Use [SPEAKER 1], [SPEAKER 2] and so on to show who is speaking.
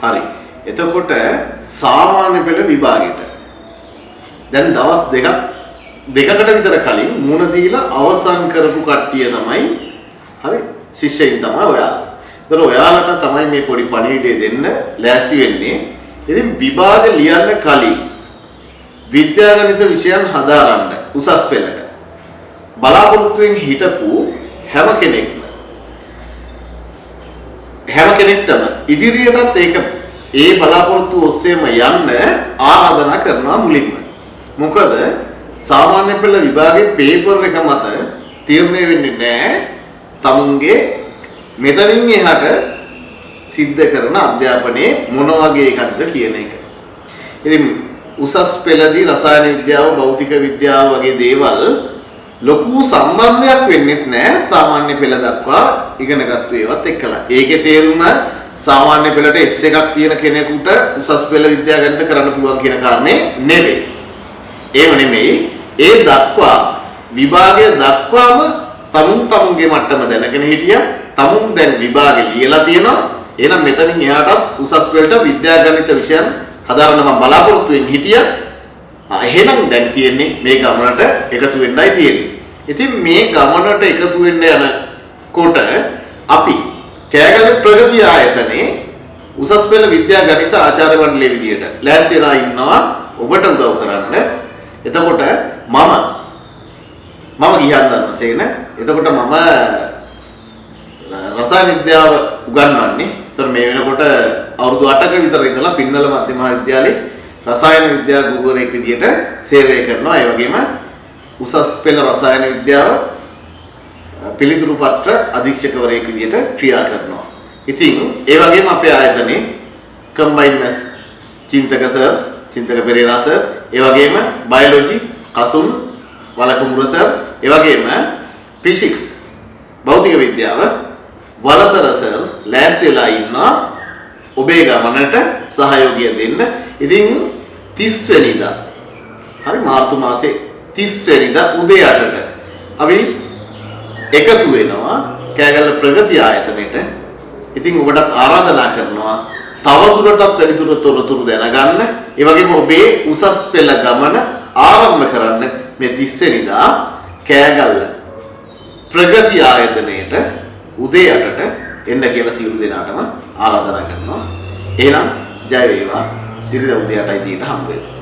[SPEAKER 1] හරි. එතකොට සාමාන්‍ය පෙළ විභාගෙට දැන් දවස් දෙකකට විතර කලින් මුණ දීලා අවසන් කරපු කට්ටිය තමයි හරි ශිෂ්‍යයින් තමයි ඔයාලා. ඒතර ඔයාලට තමයි මේ පොඩි පණිවිඩය දෙන්න ලෑස්ති වෙන්නේ. ඉතින් විභාග ලියන්න කලින් විද්‍යාගණිත විෂයන් හදාරන්න උසස් පෙළට බලාපොරොත්තුෙන් හිටපු හැම කෙනෙක්ටම ඉදිරියටත් ඒක ඒ බලාපොරොත්තු ඔස්සේම යන්න ආරාධනා කරනවා මුලින්ම. මොකද සාමාන්‍ය පෙළ විභාගයේ පේපර් එක මත තීරණය වෙන්නේ නැහැ තමුන්ගේ මෙතනින් එහාට සිද්ධ කරන අධ්‍යාපනයේ මොන වගේ එකක්ද කියන එක. ඉතින් උසස් පෙළදී රසායන විද්‍යාව, භෞතික විද්‍යාව වගේ දේවල් ලොකු සම්බන්ධයක් වෙන්නේ නැහැ සාමාන්‍ය පෙළ දක්වා ඉගෙනගත්තු ඒවත් එක්කලා. ඒකේ තේරුම සාමාන්‍ය පෙළට S එකක් තියෙන කෙනෙකුට උසස් පෙළ විද්‍යාගණිත කරන්න පුළුවන් කියන කාරණේ නෙවෙයි. ඒව නෙමෙයි. ඒ දක්වා විභාගය දක්වාම තමුන්ගේ මට්ටම දැනගෙන හිටියා. තමුන් දැන් විභාගෙ ලියලා තියෙනවා. එහෙනම් මෙතනින් එහාටත් උසස් පෙළට විද්‍යාගණිත විෂයන් හදාරන්න මම බලාපොරොත්තු වෙමින් හිටියා. එහෙනම් දැන් තියෙන්නේ මේ ගමනට එකතු වෙන්නයි තියෙන්නේ. ඉතින් මේ ගමනට එකතු වෙන්න යනකොට අපි කෑගල ප්‍රගති ආයතනයේ උසස් පෙළ විද්‍යාගණිත ආචාර්ය මණ්ඩලයේ විදියට ලෑස්ති වෙලා ඉන්නවා ඔබට උදව් කරන්න. එතකොට මම ගියන්දන්න සේන. එතකොට මම රසායන විද්‍යාව උගන්වන්නේ. ඒතර මේ වෙනකොට අවුරුදු 8ක විතර ඉඳලා පින්නල මධ්‍ය මහාවිද්‍යාලයේ රසායන විද්‍යා ගුරුවරයෙක් විදියට සේවය කරනවා. ඒ වගේම උසස් පෙළ රසායන විද්‍යාව පිළිතුරු පත්‍ර අධීක්ෂකවරයෙක් විදියට ක්‍රියා කරනවා. ඉතින් ඒ වගේම අපේ ආයතනයේ කම්බයින් මැස් චින්තක සර්, චින්තක පෙරේරා සර්, ඒ වගේම බයොලොජි කසුන් වලකුඹුර සර්, ඒ වගේම ෆිසික්ස් භෞතික විද්‍යාව වලතර සර් ලෑස්තිලා ඉන්නවා ඔබේ ගමනට සහයෝගය දෙන්න. ඉතින් 30 වෙනිදා හරි මාර්තු මාසේ 30 වෙනිදා උදේ 8ට අපි එකතු වෙනවා කෑගල්ල ප්‍රගති ආයතනයේට. ඉතින් ඔබටත් ආරාධනා කරනවා තවදුරටත් වැඩිදුර තොරතුරු දැනගන්න. ඒ වගේම ඔබේ උසස් පෙළ ගමන ආරම්භ කරන්න මේ 30 වෙනිදා කෑගල්ල ප්‍රගති ආයතනයේට උදේ 8ට එන්න කියලා සියලු දෙනාටම ආරාධනා කරනවා. එහෙනම් ජය වේවා. ඉරිදා උදේ 8යි 30ට හම්බ වෙමු.